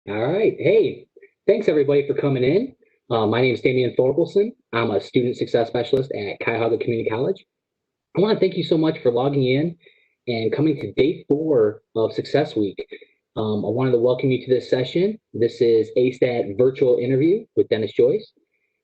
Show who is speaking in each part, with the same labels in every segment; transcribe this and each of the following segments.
Speaker 1: All right. Hey, thanks everybody for coming in. My name is Damian Thorkelson. I'm a student success specialist at Cuyahoga Community College. I want to thank you so much for logging in and coming to day 4 of Success Week. I wanted to welcome you to this session. This is ASTAT virtual interview with Dennis Joyce.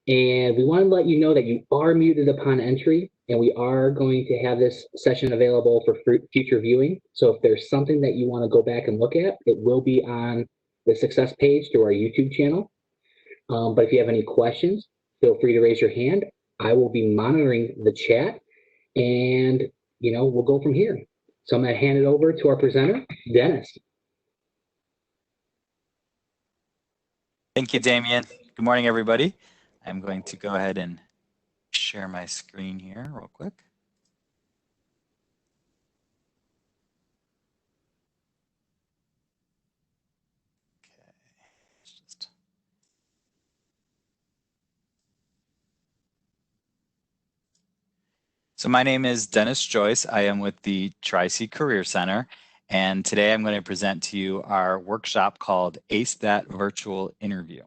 Speaker 1: And we want to let you know that you are muted upon entry, and we are going to have this session available for future viewing. So if there's something that you want to go back and look at, it will be on the success page through our YouTube channel. But if you have any questions, feel free to raise your hand. I will be monitoring the chat, and we'll go from here. So I'm going to hand it over to our presenter, Dennis.
Speaker 2: Thank you, Damien. Good morning, everybody. I'm going to go ahead and share my screen here real quick. So my name is Dennis Joyce. I am with the Tri-C Career Center, and today I'm going to present to you our workshop called Ace That Virtual Interview.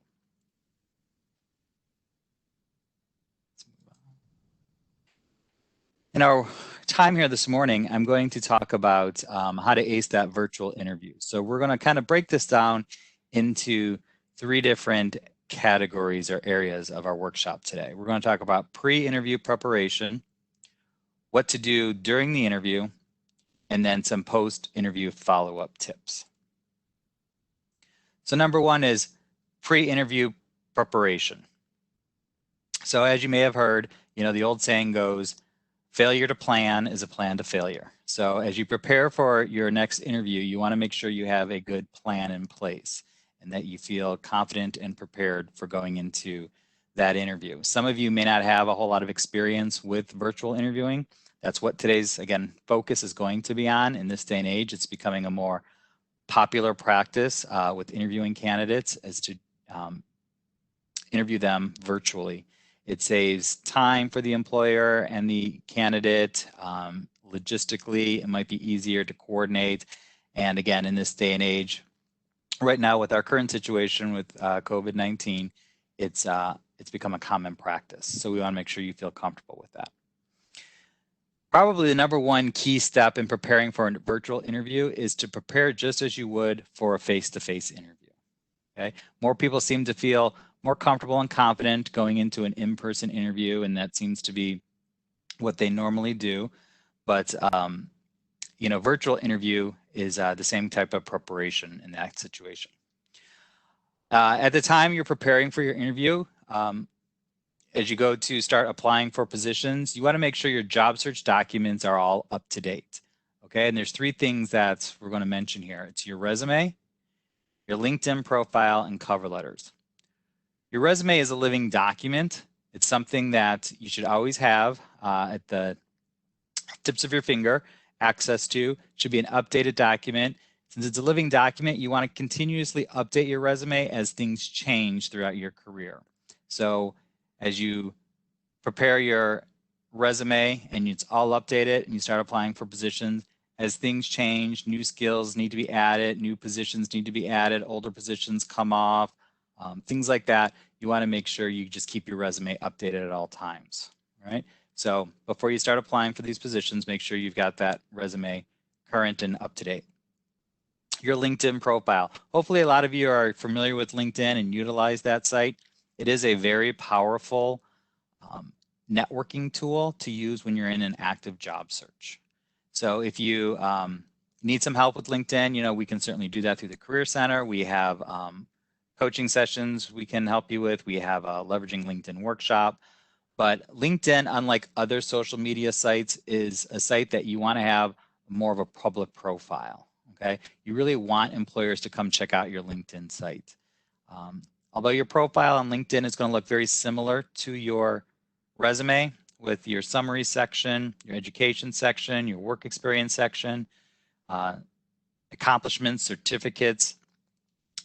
Speaker 2: In our time here this morning, I'm going to talk about how to ace that virtual interview. So we're going to kind of break this down into 3 different categories or areas of our workshop today. We're going to talk about pre-interview preparation, what to do during the interview, and then some post-interview follow-up tips. So number 1 is pre-interview preparation. So as you may have heard, the old saying goes, failure to plan is a plan to failure. So as you prepare for your next interview, you want to make sure you have a good plan in place and that you feel confident and prepared for going into that interview. Some of you may not have a whole lot of experience with virtual interviewing. That's what today's, again, focus is going to be on in this day and age. It's becoming a more popular practice with interviewing candidates as to interview them virtually. It saves time for the employer and the candidate. Logistically, it might be easier to coordinate. And again, in this day and age, right now with our current situation with COVID-19, it's become a common practice. So we want to make sure you feel comfortable with that. Probably the number 1 key step in preparing for a virtual interview is to prepare just as you would for a face-to-face interview. Okay? More people seem to feel more comfortable and confident going into an in-person interview, and that seems to be what they normally do. But virtual interview is the same type of preparation in that situation. At the time you're preparing for your interview, as you go to start applying for positions, you want to make sure your job search documents are all up to date. Okay, and there's 3 things that we're going to mention here. It's your resume, your LinkedIn profile, and cover letters. Your resume is a living document. It's something that you should always have at the tips of your finger access to. It should be an updated document. Since it's a living document, you want to continuously update your resume as things change throughout your career. So as you prepare your resume and it's all updated and you start applying for positions, as things change, new skills need to be added, new positions need to be added, older positions come off, things like that. You want to make sure you just keep your resume updated at all times, right? So before you start applying for these positions, make sure you've got that resume current and up to date. Your LinkedIn profile. Hopefully a lot of you are familiar with LinkedIn and utilize that site. It is a very powerful networking tool to use when you're in an active job search. So if you need some help with LinkedIn, we can certainly do that through the Career Center. We have coaching sessions we can help you with. We have a Leveraging LinkedIn workshop. But LinkedIn, unlike other social media sites, is a site that you want to have more of a public profile. Okay, you really want employers to come check out your LinkedIn site. Although your profile on LinkedIn is going to look very similar to your resume with your summary section, your education section, your work experience section, accomplishments, certificates,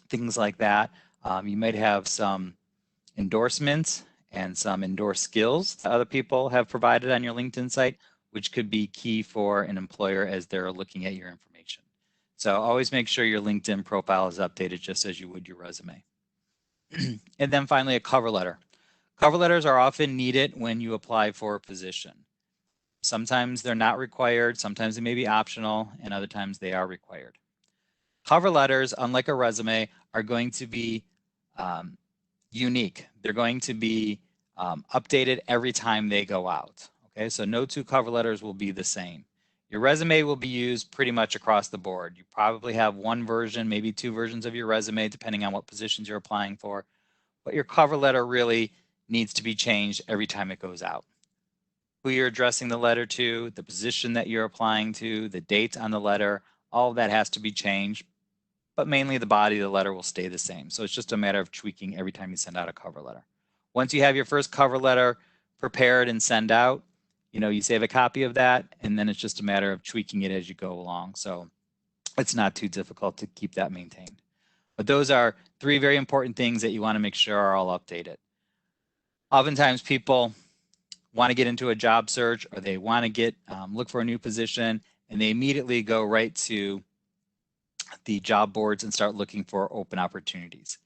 Speaker 2: things like that. You might have some endorsements and some endorsed skills that other people have provided on your LinkedIn site, which could be key for an employer as they're looking at your information. So always make sure your LinkedIn profile is updated just as you would your resume. And then finally, a cover letter. Cover letters are often needed when you apply for a position. Sometimes they're not required, sometimes they may be optional, and other times they are required. Cover letters, unlike a resume, are going to be unique. They're going to be updated every time they go out. Okay, so no two cover letters will be the same. Your resume will be used pretty much across the board. You probably have one version, maybe two versions of your resume, depending on what positions you're applying for. But your cover letter really needs to be changed every time it goes out. Who you're addressing the letter to, the position that you're applying to, the date on the letter, all of that has to be changed, but mainly the body of the letter will stay the same. So it's just a matter of tweaking every time you send out a cover letter. Once you have your first cover letter prepared and send out, you save a copy of that, and then it's just a matter of tweaking it as you go along. So it's not too difficult to keep that maintained. But those are 3 very important things that you want to make sure are all updated. Oftentimes people want to get into a job search, or they want to look for a new position, and they immediately go right to the job boards and start looking for open opportunities.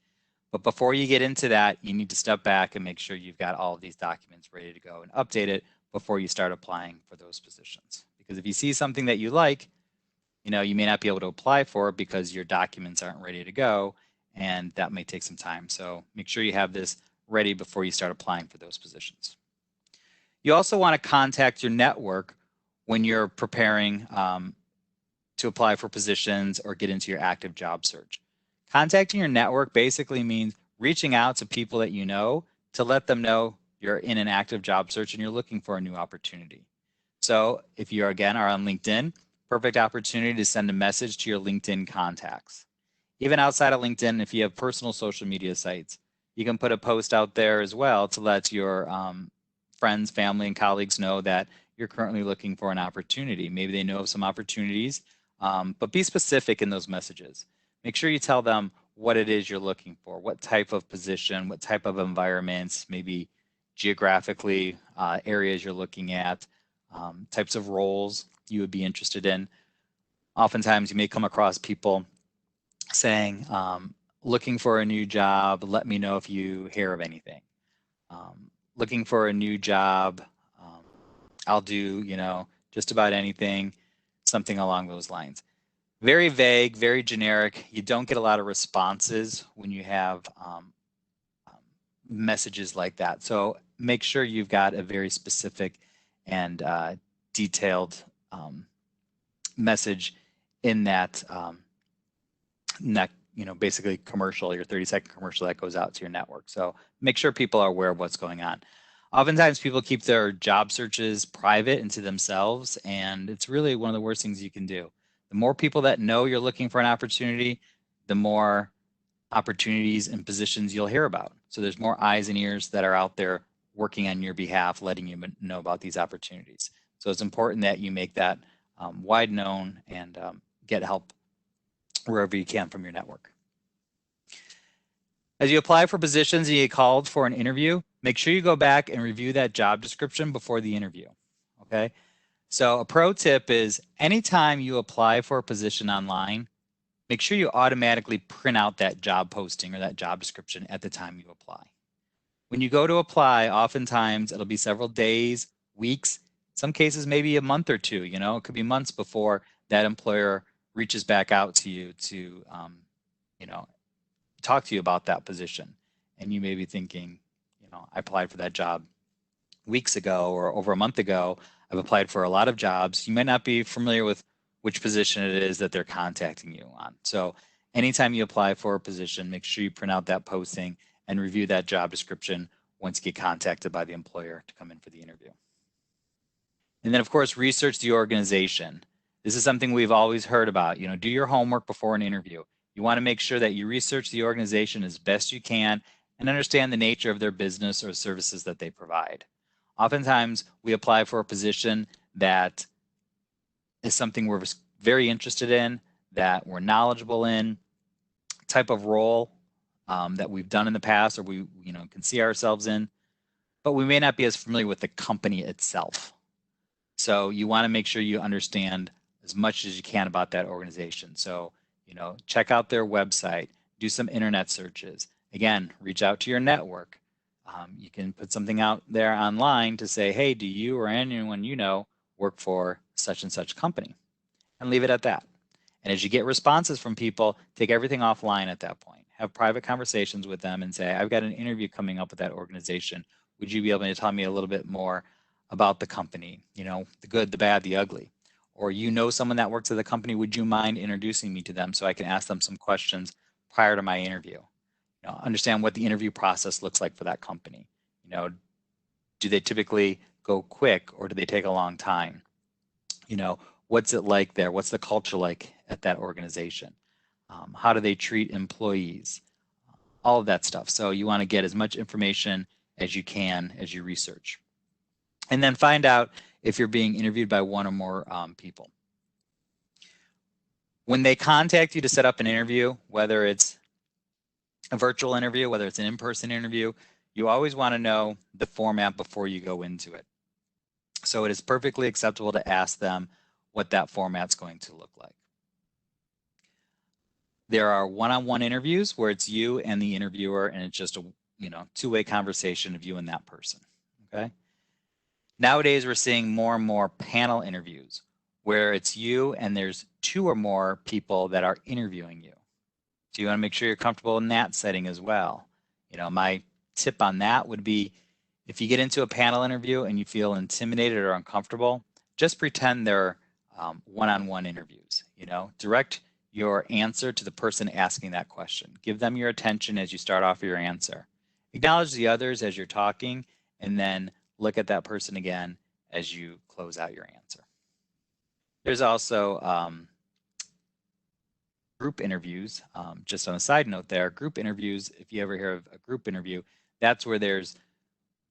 Speaker 2: But before you get into that, you need to step back and make sure you've got all of these documents ready to go and update it before you start applying for those positions. Because if you see something that you like, you may not be able to apply for it because your documents aren't ready to go, and that may take some time. So make sure you have this ready before you start applying for those positions. You also want to contact your network when you're preparing to apply for positions or get into your active job search. Contacting your network basically means reaching out to people that you know to let them know you're in an active job search and you're looking for a new opportunity. So if you, again, are on LinkedIn, perfect opportunity to send a message to your LinkedIn contacts. Even outside of LinkedIn, if you have personal social media sites, you can put a post out there as well to let your friends, family, and colleagues know that you're currently looking for an opportunity. Maybe they know of some opportunities, but be specific in those messages. Make sure you tell them what it is you're looking for, what type of position, what type of environments, maybe geographically, areas you're looking at, types of roles you would be interested in. Oftentimes you may come across people saying, looking for a new job, let me know if you hear of anything. Looking for a new job, I'll do, just about anything, something along those lines. Very vague, very generic. You don't get a lot of responses when you have messages like that. So make sure you've got a very specific and detailed message in that basically commercial, your 30-second commercial that goes out to your network. So make sure people are aware of what's going on. Oftentimes people keep their job searches private and to themselves, and it's really one of the worst things you can do. The more people that know you're looking for an opportunity, the more opportunities and positions you'll hear about. So there's more eyes and ears that are out there working on your behalf, letting you know about these opportunities. So it's important that you make that wide known and get help wherever you can from your network. As you apply for positions and you get called for an interview, make sure you go back and review that job description before the interview, okay? So a pro tip is anytime you apply for a position online, make sure you automatically print out that job posting or that job description at the time you apply. When you go to apply, oftentimes it'll be several days, weeks, some cases maybe a month or two, it could be months before that employer reaches back out to you to, talk to you about that position. And you may be thinking, I applied for that job weeks ago or over a month ago. I've applied for a lot of jobs. You might not be familiar with which position it is that they're contacting you on. So anytime you apply for a position, make sure you print out that posting and review that job description once you get contacted by the employer to come in for the interview. And then, of course, research the organization. This is something we've always heard about. Do your homework before an interview. You want to make sure that you research the organization as best you can and understand the nature of their business or services that they provide. Oftentimes, we apply for a position that is something we're very interested in, that we're knowledgeable in, type of role that we've done in the past or we can see ourselves in, but we may not be as familiar with the company itself. So you want to make sure you understand as much as you can about that organization. So, check out their website, do some internet searches. Again, reach out to your network. You can put something out there online to say, hey, do you or anyone you know work for such and such company? And leave it at that. And as you get responses from people, take everything offline at that point. Have private conversations with them and say, I've got an interview coming up with that organization. Would you be able to tell me a little bit more about the company? The good, the bad, the ugly. Or someone that works at the company, would you mind introducing me to them so I can ask them some questions prior to my interview? Understand what the interview process looks like for that company. Do they typically go quick or do they take a long time? What's it like there? What's the culture like at that organization? How do they treat employees? All of that stuff. So you want to get as much information as you can as you research. And then find out if you're being interviewed by one or more people. When they contact you to set up an interview, whether it's a virtual interview, whether it's an in-person interview, you always want to know the format before you go into it. So it is perfectly acceptable to ask them what that format's going to look like. There are one-on-one interviews where it's you and the interviewer, and it's just a two-way conversation of you and that person. Okay. Nowadays, we're seeing more and more panel interviews where it's you and there's two or more people that are interviewing you. So you want to make sure you're comfortable in that setting as well. My tip on that would be, if you get into a panel interview and you feel intimidated or uncomfortable, just pretend they're one-on-one interviews. Direct your answer to the person asking that question. Give them your attention as you start off your answer. Acknowledge the others as you're talking, and then look at that person again as you close out your answer. There's also group interviews. Just on a side note there, group interviews, if you ever hear of a group interview, that's where there's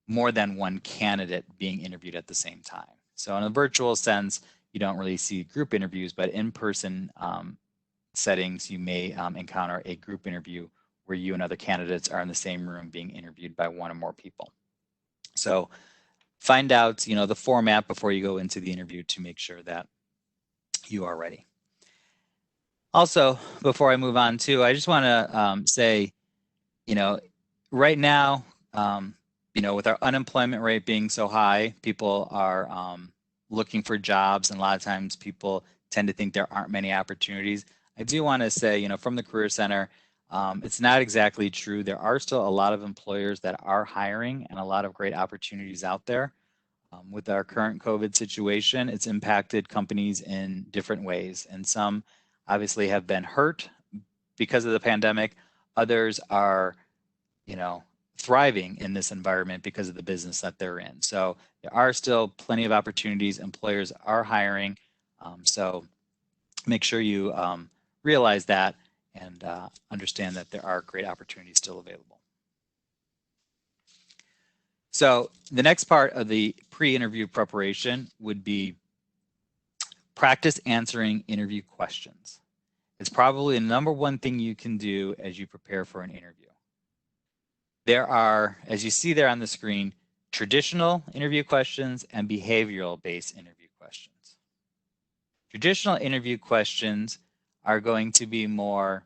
Speaker 2: more than one candidate being interviewed at the same time. So in a virtual sense, you don't really see group interviews, but in-person settings, you may encounter a group interview where you and other candidates are in the same room being interviewed by one or more people. So find out, the format before you go into the interview to make sure that you are ready. Also, before I move on too, I just want to say, right now, with our unemployment rate being so high, people are looking for jobs, and a lot of times people tend to think there aren't many opportunities. I do want to say, from the Career Center, it's not exactly true. There are still a lot of employers that are hiring and a lot of great opportunities out there. With our current COVID situation, it's impacted companies in different ways, and some obviously have been hurt because of the pandemic. Others are, thriving in this environment because of the business that they're in. So there are still plenty of opportunities. Employers are hiring. So make sure you realize that and understand that there are great opportunities still available. So the next part of the pre-interview preparation would be practice answering interview questions. It's probably the number one thing you can do as you prepare for an interview. There are, as you see there on the screen, traditional interview questions and behavioral-based interview questions. Traditional interview questions are going to be more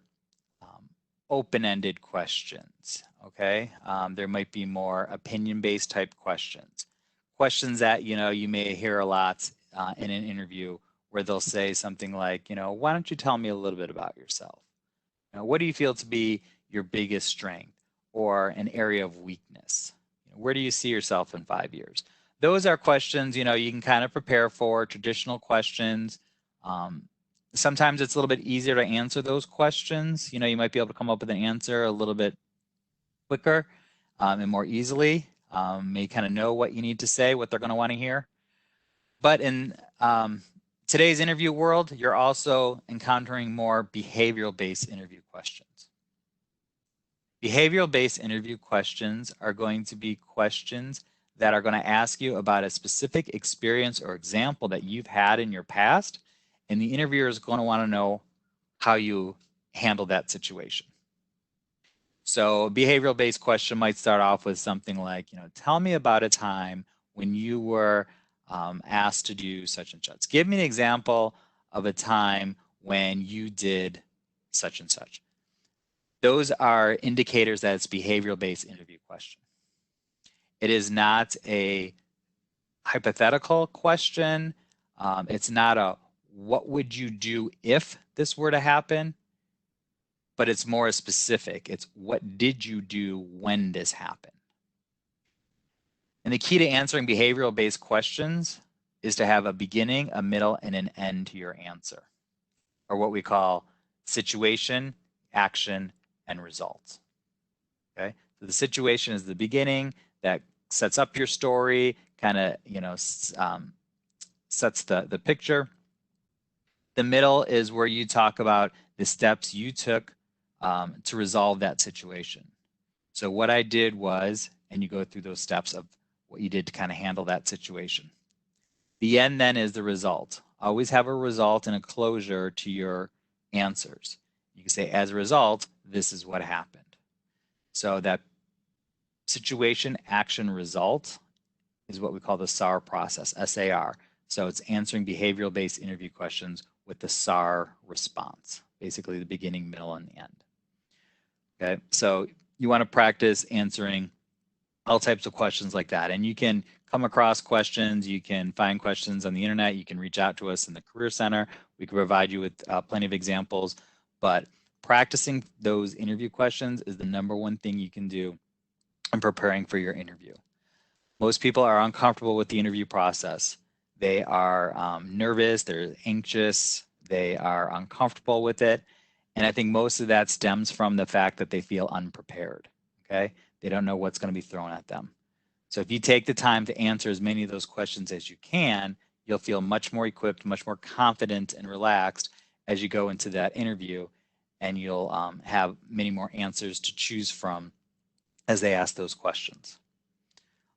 Speaker 2: open-ended questions, okay? There might be more opinion-based type questions. Questions that, you may hear a lot in an interview where they'll say something like, why don't you tell me a little bit about yourself? What do you feel to be your biggest strength or an area of weakness? Where do you see yourself in 5 years? Those are questions, you can kind of prepare for, traditional questions. Sometimes it's a little bit easier to answer those questions. You might be able to come up with an answer a little bit quicker and more easily. May kind of know what you need to say, what they're going to want to hear. But in today's interview world, you're also encountering more behavioral-based interview questions. Behavioral-based interview questions are going to be questions that are going to ask you about a specific experience or example that you've had in your past, and the interviewer is going to want to know how you handle that situation. So a behavioral-based question might start off with something like, tell me about a time when you were asked to do such and such. Give me an example of a time when you did such and such. Those are indicators that it's behavioral-based interview question. It is not a hypothetical question. It's not a what would you do if this were to happen, but it's more specific. It's what did you do when this happened? And the key to answering behavioral-based questions is to have a beginning, a middle, and an end to your answer, or what we call situation, action, and result. Okay, so the situation is the beginning that sets up your story, kind of, sets the picture. The middle is where you talk about the steps you took to resolve that situation. So what I did was, and you go through those steps of what you did to kind of handle that situation. The end then is the result. Always have a result and a closure to your answers. You can say, as a result, this is what happened. So that situation, action, result is what we call the SAR process, S-A-R. So it's answering behavioral-based interview questions with the SAR response, basically the beginning, middle, and the end. Okay, so you want to practice answering all types of questions like that. And you can come across questions, you can find questions on the internet, you can reach out to us in the Career Center. We can provide you with plenty of examples, but practicing those interview questions is the #1 thing you can do in preparing for your interview. Most people are uncomfortable with the interview process. They are nervous, they're anxious, they are uncomfortable with it. And I think most of that stems from the fact that they feel unprepared, okay? They don't know what's going to be thrown at them. So if you take the time to answer as many of those questions as you can, you'll feel much more equipped, much more confident and relaxed as you go into that interview, and you'll have many more answers to choose from as they ask those questions.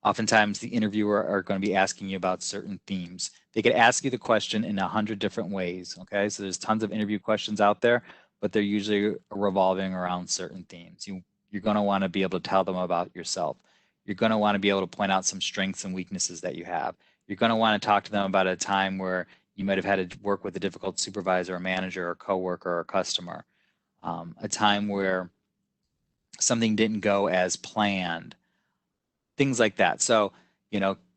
Speaker 2: Oftentimes, the interviewer are going to be asking you about certain themes. They could ask you the question in 100 different ways, okay? So there's tons of interview questions out there, but they're usually revolving around certain themes. You're going to want to be able to tell them about yourself. You're going to want to be able to point out some strengths and weaknesses that you have. You're going to want to talk to them about a time where you might have had to work with a difficult supervisor or manager or coworker or customer, a time where something didn't go as planned, things like that. So,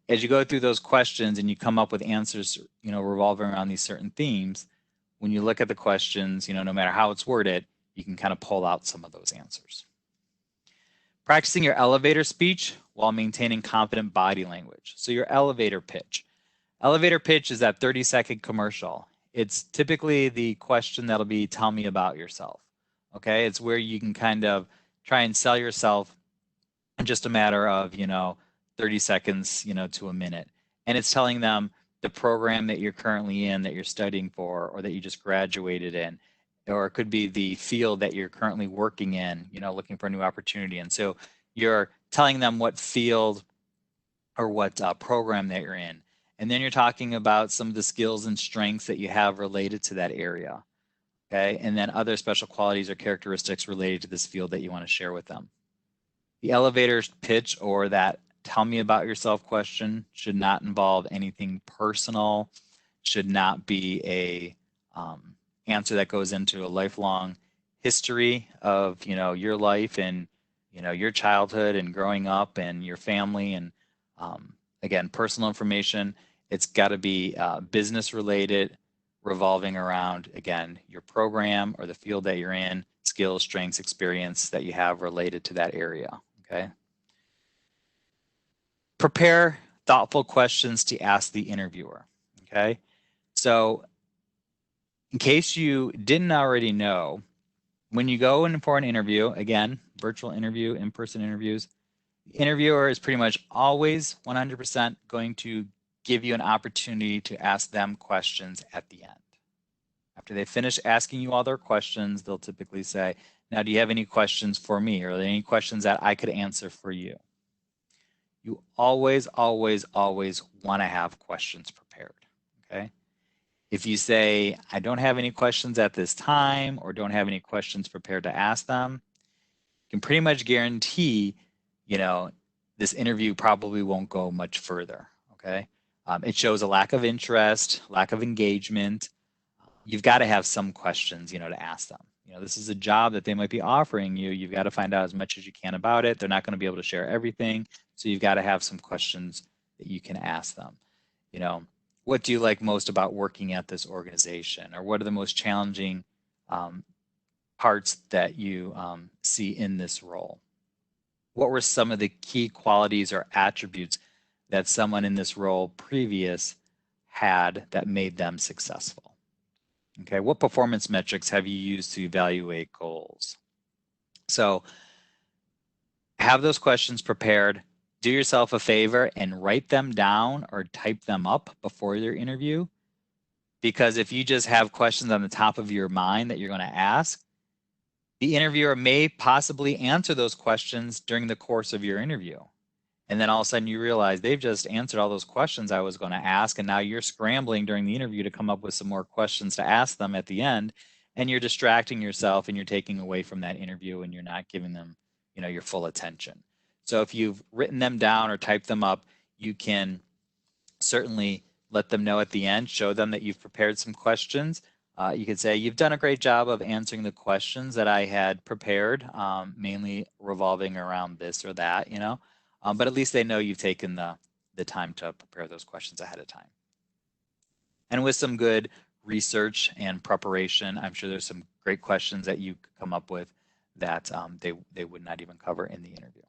Speaker 2: as you go through those questions and you come up with answers, revolving around these certain themes, when you look at the questions, no matter how it's worded, you can kind of pull out some of those answers. Practicing your elevator speech while maintaining confident body language. So your elevator pitch. Elevator pitch is that 30-second commercial. It's typically the question that'll be, tell me about yourself. Okay, it's where you can kind of try and sell yourself in just a matter of, 30 seconds, to a minute. And it's telling them the program that you're currently in, that you're studying for, or that you just graduated in, or it could be the field that you're currently working in, looking for a new opportunity. And so you're telling them what field or what program that you're in. And then you're talking about some of the skills and strengths that you have related to that area. Okay, and then other special qualities or characteristics related to this field that you want to share with them. The elevator pitch, or that tell me about yourself question, should not involve anything personal, should not be a answer that goes into a lifelong history of your life and your childhood and growing up and your family, and again, personal information. It's got to be business related, revolving around, again, your program or the field that you're in, skills, strengths, experience that you have related to that area. Okay. Prepare thoughtful questions to ask the interviewer. Okay. So in case you didn't already know, when you go in for an interview, again, virtual interview, in-person interviews, the interviewer is pretty much always 100% going to give you an opportunity to ask them questions at the end. After they finish asking you all their questions, they'll typically say, now, do you have any questions for me? Or are there any questions that I could answer for you? You always, always, always want to have questions prepared, okay? If you say, I don't have any questions at this time, or don't have any questions prepared to ask them, you can pretty much guarantee, this interview probably won't go much further, okay? It shows a lack of interest, lack of engagement. you've got to have some questions, to ask them. This is a job that they might be offering you. You've got to find out as much as you can about it. They're not going to be able to share everything. So you've got to have some questions that you can ask them. What do you like most about working at this organization? Or what are the most challenging parts that you see in this role? What were some of the key qualities or attributes that someone in this role previous had that made them successful? Okay, what performance metrics have you used to evaluate goals? So have those questions prepared. Do yourself a favor and write them down or type them up before your interview. Because if you just have questions on the top of your mind that you're going to ask, the interviewer may possibly answer those questions during the course of your interview. And then all of a sudden you realize they've just answered all those questions I was going to ask. And now you're scrambling during the interview to come up with some more questions to ask them at the end. And you're distracting yourself and you're taking away from that interview and you're not giving them, your full attention. So if you've written them down or typed them up, you can certainly let them know at the end, show them that you've prepared some questions. You could say, you've done a great job of answering the questions that I had prepared, mainly revolving around this or that, but at least they know you've taken the time to prepare those questions ahead of time. And with some good research and preparation, I'm sure there's some great questions that you could come up with that they would not even cover in the interview.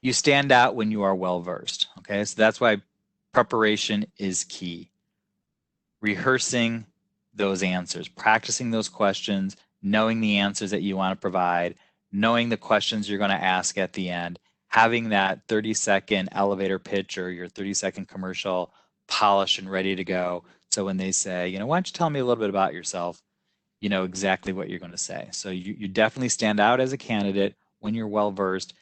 Speaker 2: You stand out when you are well-versed, okay? So that's why preparation is key. Rehearsing those answers, practicing those questions, knowing the answers that you want to provide, knowing the questions you're going to ask at the end, having that 30-second elevator pitch or your 30-second commercial polished and ready to go. So when they say, why don't you tell me a little bit about yourself, you know exactly what you're going to say. So you definitely stand out as a candidate when you're well-versed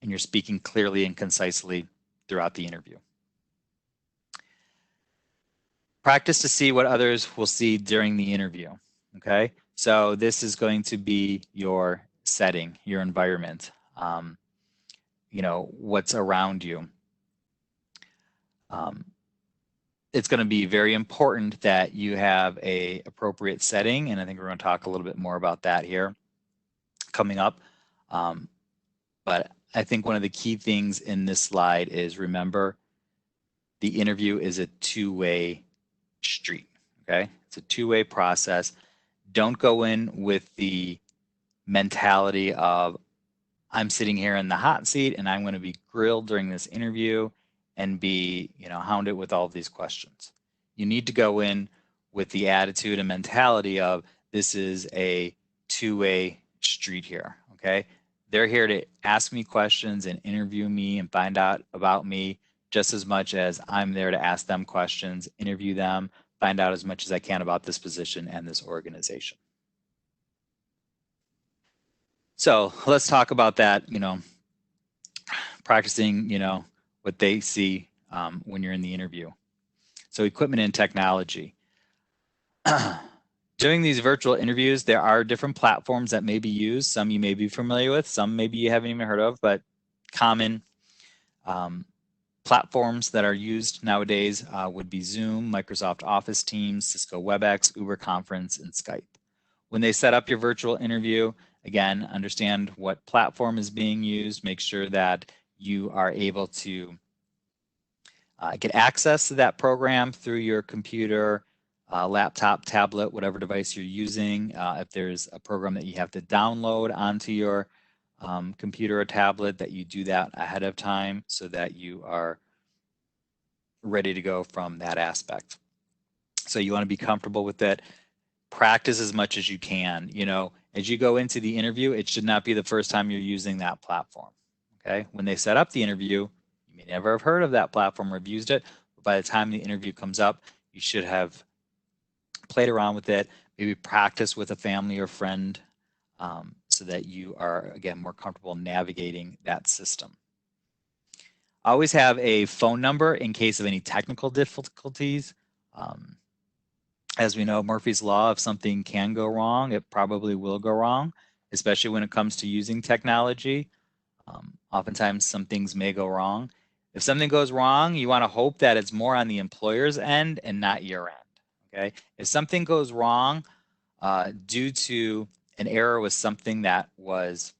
Speaker 2: and you're speaking clearly and concisely throughout the interview. Practice to see what others will see during the interview, okay? So this is going to be your setting, your environment, what's around you. It's going to be very important that you have a appropriate setting, and I think we're going to talk a little bit more about that here coming up. But I think one of the key things in this slide is, remember, the interview is a two-way street, okay? It's a two-way process. Don't go in with the mentality of, I'm sitting here in the hot seat and I'm going to be grilled during this interview and be, hounded with all of these questions. You need to go in with the attitude and mentality of, this is a two-way street here, okay? They're here to ask me questions and interview me and find out about me just as much as I'm there to ask them questions, interview them, find out as much as I can about this position and this organization. So let's talk about that, practicing, what they see when you're in the interview. So equipment and technology. Doing these virtual interviews, there are different platforms that may be used. Some you may be familiar with, some maybe you haven't even heard of, but common platforms that are used nowadays would be Zoom, Microsoft Office Teams, Cisco WebEx, Uber Conference, and Skype. When they set up your virtual interview, again, understand what platform is being used, make sure that you are able to get access to that program through your computer, laptop, tablet, whatever device you're using. If there's a program that you have to download onto your computer or tablet, that you do that ahead of time so that you are ready to go from that aspect. So you want to be comfortable with it. Practice as much as you can. As you go into the interview, it should not be the first time you're using that platform. Okay, when they set up the interview, you may never have heard of that platform or have used it, but by the time the interview comes up, you should have played around with it, maybe practice with a family or friend so that you are, again, more comfortable navigating that system. Always have a phone number in case of any technical difficulties. As we know, Murphy's Law, if something can go wrong, it probably will go wrong, especially when it comes to using technology. Oftentimes, some things may go wrong. If something goes wrong, you want to hope that it's more on the employer's end and not your end. Okay, if something goes wrong due to an error with something that was,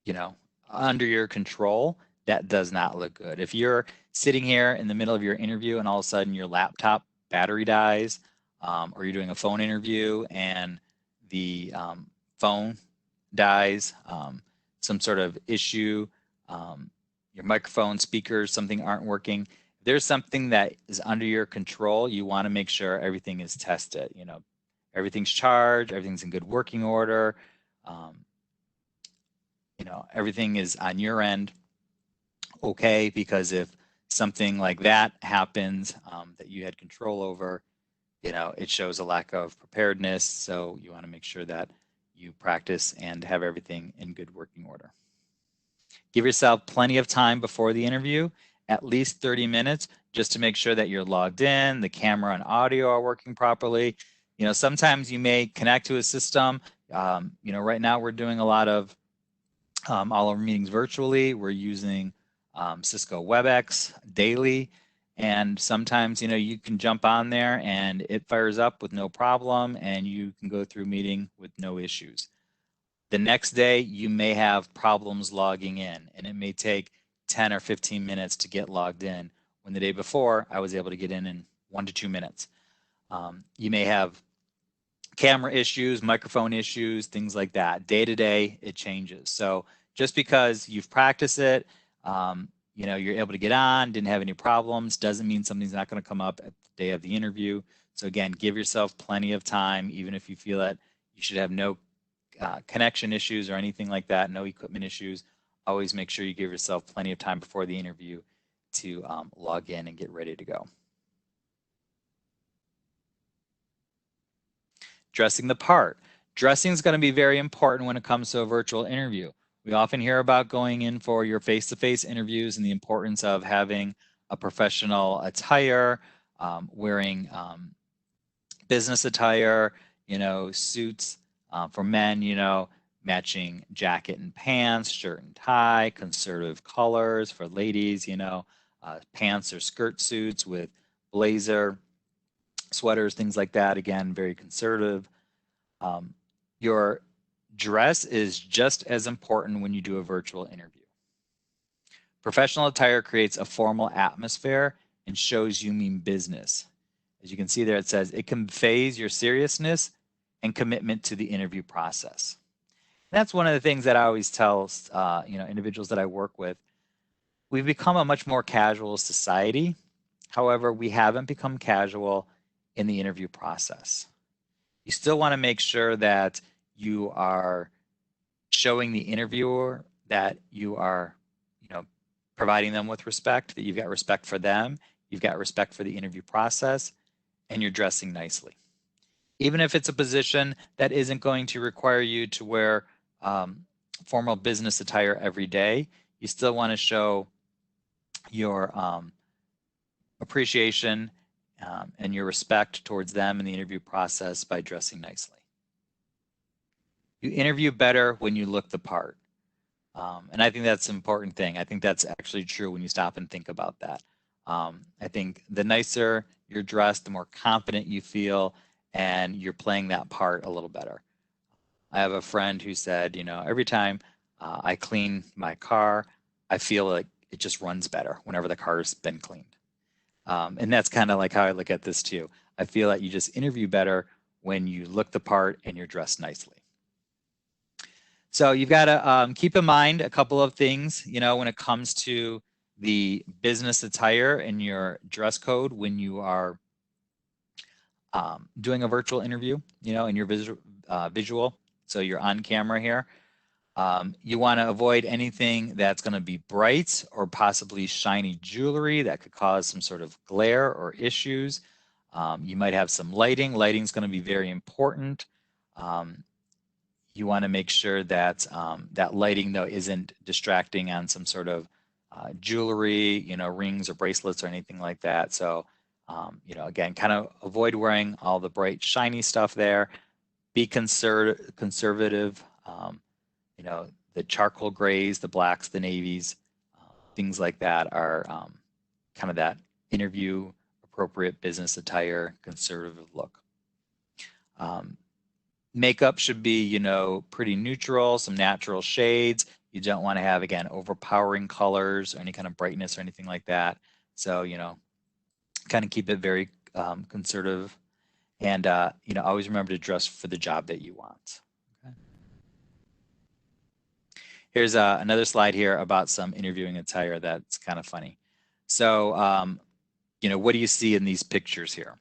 Speaker 2: you know, under your control, that does not look good. If you're sitting here in the middle of your interview and all of a sudden your laptop battery dies, or you're doing a phone interview and the phone dies, some sort of issue, your microphone, speakers, something aren't working. If there's something that is under your control, you want to make sure everything is tested. You know, everything's charged, everything's in good working order. You know, everything is on your end okay, because if something like that happens that you had control over, you know, it shows a lack of preparedness. So you want to make sure that you practice and have everything in good working order. Give yourself plenty of time before the interview, at least 30 minutes, just to make sure that you're logged in, the camera and audio are working properly. You know, sometimes you may connect to a system. You know, right now we're doing a lot of all our meetings virtually. We're using Cisco WebEx daily. And sometimes, you know, you can jump on there and it fires up with no problem and you can go through meeting with no issues. The next day, you may have problems logging in and it may take 10 or 15 minutes to get logged in. When the day before, I was able to get in 1 to 2 minutes. You may have camera issues, microphone issues, things like that. Day to day, it changes. So just because you've practiced it, you know, you're able to get on, didn't have any problems, doesn't mean something's not going to come up at the day of the interview. So again, give yourself plenty of time, even if you feel that you should have no connection issues or anything like that, no equipment issues. Always make sure you give yourself plenty of time before the interview to log in and get ready to go. Dressing the part. Dressing is going to be very important when it comes to a virtual interview. We often hear about going in for your face-to-face interviews and the importance of having a professional attire, wearing business attire, you know, suits for men, you know, matching jacket and pants, shirt and tie, conservative colors for ladies, you know, pants or skirt suits with blazer, sweaters, things like that. Again, very conservative. Your dress is just as important when you do a virtual interview. Professional attire creates a formal atmosphere and shows you mean business. As you can see there, it says it conveys your seriousness and commitment to the interview process. And that's one of the things that I always tell you know, individuals that I work with. We've become a much more casual society. However, we haven't become casual in the interview process. You still want to make sure that you are showing the interviewer that you are, you know, providing them with respect, that you've got respect for them, you've got respect for the interview process, and you're dressing nicely. Even if it's a position that isn't going to require you to wear formal business attire every day, you still want to show your appreciation and your respect towards them in the interview process by dressing nicely. You interview better when you look the part. And I think that's an important thing. I think that's actually true when you stop and think about that. I think the nicer you're dressed, the more confident you feel, and you're playing that part a little better. I have a friend who said, you know, every time I clean my car, I feel like it just runs better whenever the car's been cleaned. And that's kind of like how I look at this too. I feel that you just interview better when you look the part and you're dressed nicely. So you've got to keep in mind a couple of things, you know, when it comes to the business attire and your dress code when you are doing a virtual interview, you know, in your visual. So you're on camera here. You want to avoid anything that's going to be bright or possibly shiny jewelry that could cause some sort of glare or issues. You might have some lighting. Lighting is going to be very important. You want to make sure that that lighting, though, isn't distracting on some sort of jewelry, you know, rings or bracelets or anything like that. So, you know, again, kind of avoid wearing all the bright, shiny stuff there. Be conservative. You know, the charcoal grays, the blacks, the navies, things like that are kind of that interview appropriate business attire, conservative look. Makeup should be, you know, pretty neutral, some natural shades. You don't want to have, again, overpowering colors or any kind of brightness or anything like that. So, you know, kind of keep it very conservative. And, you know, always remember to dress for the job that you want. Okay. Here's another slide here about some interviewing attire that's kind of funny. So, you know, what do you see in these pictures here?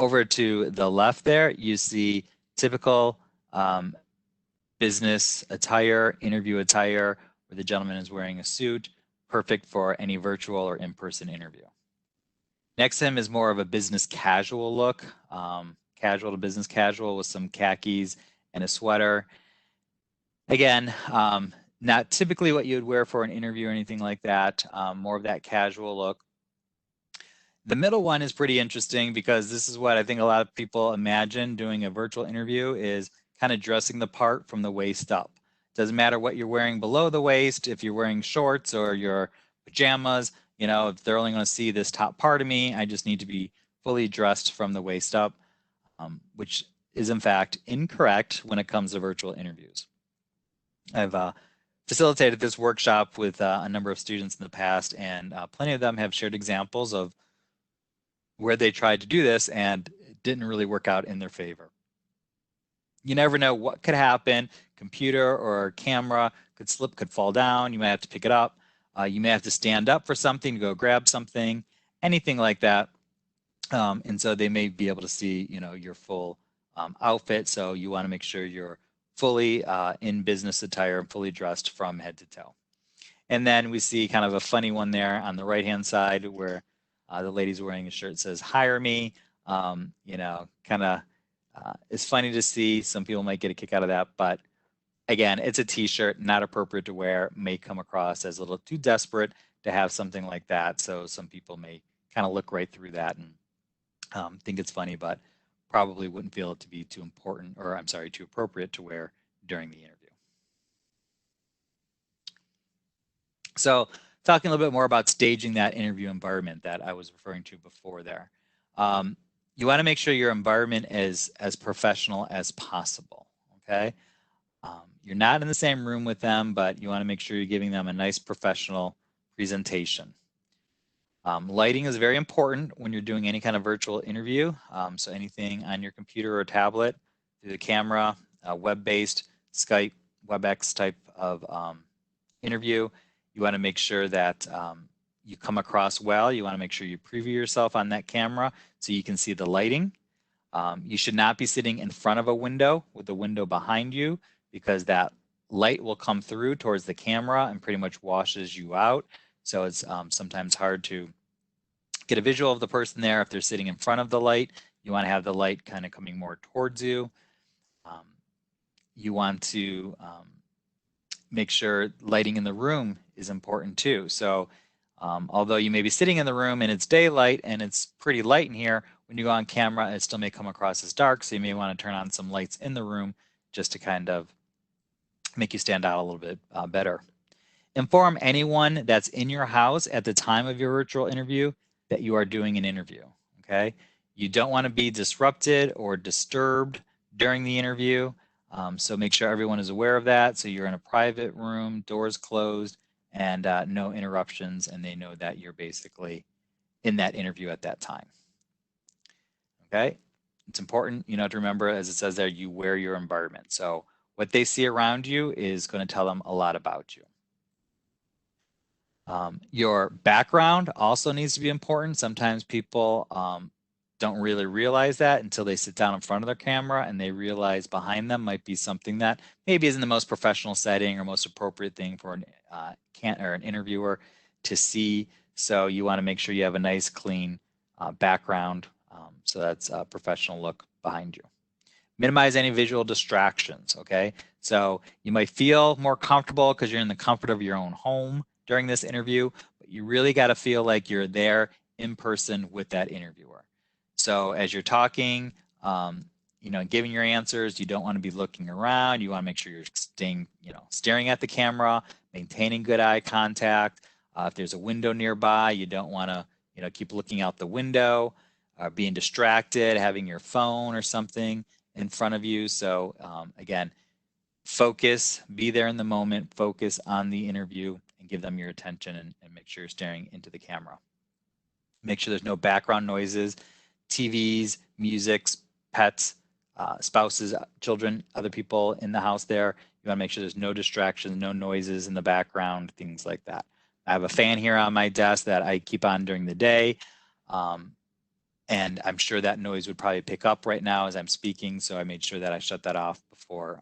Speaker 2: Over to the left there, you see typical business attire, interview attire, where the gentleman is wearing a suit, perfect for any virtual or in-person interview. Next to him is more of a business casual look, casual to business casual with some khakis and a sweater. Again, not typically what you would wear for an interview or anything like that, more of that casual look. The middle one is pretty interesting because this is what I think a lot of people imagine doing a virtual interview is kind of dressing the part from the waist up. Doesn't matter what you're wearing below the waist, if you're wearing shorts or your pajamas, you know, if they're only going to see this top part of me, I just need to be fully dressed from the waist up, which is in fact incorrect when it comes to virtual interviews. I've facilitated this workshop with a number of students in the past, and plenty of them have shared examples of where they tried to do this and it didn't really work out in their favor. You never know what could happen. Computer or camera could slip, could fall down. You might have to pick it up. You may have to stand up for something to go grab something, anything like that. And so they may be able to see, you know, your full outfit. So you want to make sure you're fully in business attire and fully dressed from head to toe. And then we see kind of a funny one there on the right-hand side where the lady's wearing a shirt that says, "Hire me." You know, kind of it's funny to see. Some people might get a kick out of that, but again, it's a t-shirt, not appropriate to wear, may come across as a little too desperate to have something like that. So some people may kind of look right through that and think it's funny, but probably wouldn't feel it to be too important, or I'm sorry, too appropriate to wear during the interview. So talking a little bit more about staging that interview environment that I was referring to before there. You want to make sure your environment is as professional as possible, okay? You're not in the same room with them, but you want to make sure you're giving them a nice professional presentation. Lighting is very important when you're doing any kind of virtual interview. So anything on your computer or tablet, through the camera, web-based, Skype, WebEx type of interview, you want to make sure that you come across well. You want to make sure you preview yourself on that camera so you can see the lighting. You should not be sitting in front of a window with the window behind you because that light will come through towards the camera and pretty much washes you out. So it's sometimes hard to get a visual of the person there if they're sitting in front of the light. You want to have the light kind of coming more towards you. You want to make sure lighting in the room is important too. So although you may be sitting in the room and it's daylight and it's pretty light in here, when you go on camera, it still may come across as dark. So you may want to turn on some lights in the room just to kind of make you stand out a little bit better. Inform anyone that's in your house at the time of your virtual interview that you are doing an interview, okay? You don't want to be disrupted or disturbed during the interview. So make sure everyone is aware of that. So you're in a private room, doors closed, and no interruptions, and they know that you're basically in that interview at that time. Okay, it's important, you know, to remember, as it says there, you wear your environment. So what they see around you is going to tell them a lot about you. Your background also needs to be important. Sometimes people don't really realize that until they sit down in front of their camera and they realize behind them might be something that maybe isn't the most professional setting or most appropriate thing for an interviewer to see. So you want to make sure you have a nice, clean background. So that's a professional look behind you. Minimize any visual distractions, okay? So you might feel more comfortable because you're in the comfort of your own home during this interview, but you really got to feel like you're there in person with that interviewer. So as you're talking, you know, giving your answers, you don't want to be looking around. You want to make sure you're staying, you know, staring at the camera, maintaining good eye contact. If there's a window nearby, you don't want to, keep looking out the window, being distracted, having your phone or something in front of you. So again, focus, be there in the moment, focus on the interview and give them your attention and make sure you're staring into the camera. Make sure there's no background noises, TVs, music, pets, spouses, children, other people in the house there. You want to make sure there's no distractions, no noises in the background, things like that. I have a fan here on my desk that I keep on during the day. And I'm sure that noise would probably pick up right now as I'm speaking. So I made sure that I shut that off before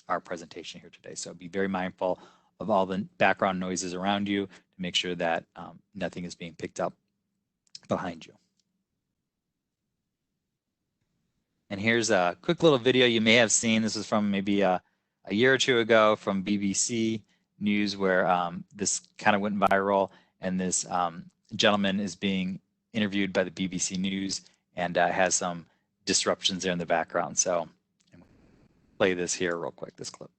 Speaker 2: our presentation here today. So be very mindful of all the background noises around you to make sure that nothing is being picked up behind you. And here's a quick little video you may have seen. This is from maybe a year or two ago from BBC News, where this kind of went viral, and this gentleman is being interviewed by the BBC News and has some disruptions there in the background. So play this here real quick, this clip.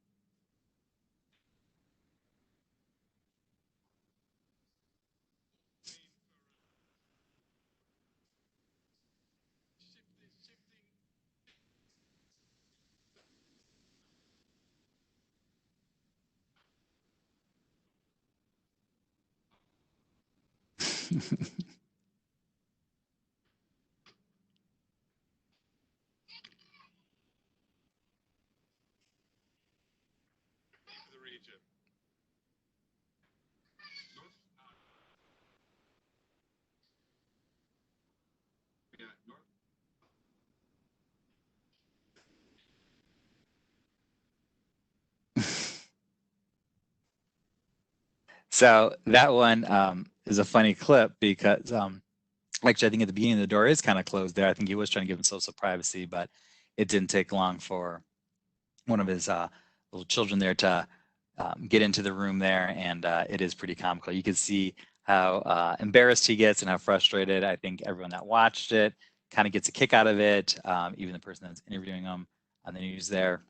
Speaker 2: So that one is a funny clip because actually I think at the beginning the door is kind of closed there. I think he was trying to give himself some privacy, but it didn't take long for one of his little children there to get into the room there, and it is pretty comical. You can see how embarrassed he gets and how frustrated. I think everyone that watched it kind of gets a kick out of it. Even the person that's interviewing him on the news there